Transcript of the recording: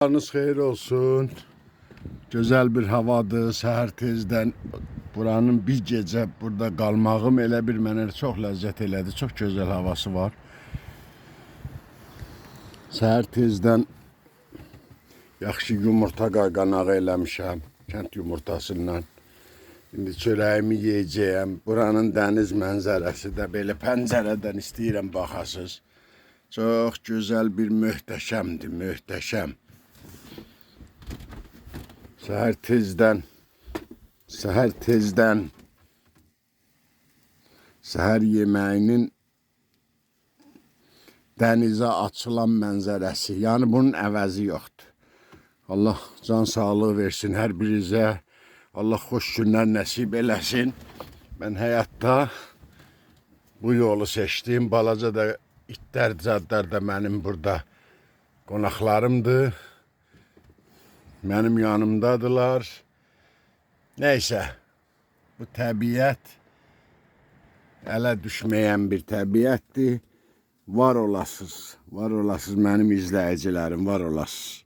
Sabahınız xeyir olsun. Güzel bir havadır. Səhər tezdən buranın bir gecə burada qalmağım elə bir mənə çox ləzzət elədi. Çox gözəl havası var. Səhər tezdən yaxşı yumurta qayğanağı eləmişəm. Kənd yumurtasından. İndi çörəyimi yeyəcəyəm. Buranın dəniz mənzərəsi də belə pəncərədən istəyirəm baxasız. Çox gözəl bir möhtəşəmdir, möhtəşəm. Səhər tezdən səhər yeməyinin dənizə açılan mənzərəsi. Yəni bunun əvəzi yoxdur. Allah can sağlığı versin hər birinizə. Allah xoş günlər nəsib eləsin. Mən həyatda bu yolu seçdim. Balaca da itlər, cadlar da mənim burada qonaqlarımdır. Mənim yanımdadılar. Neysə, bu təbiət ələ düşməyən bir təbiətdir. Var olasınız mənim izləyicilərim, var olasınız.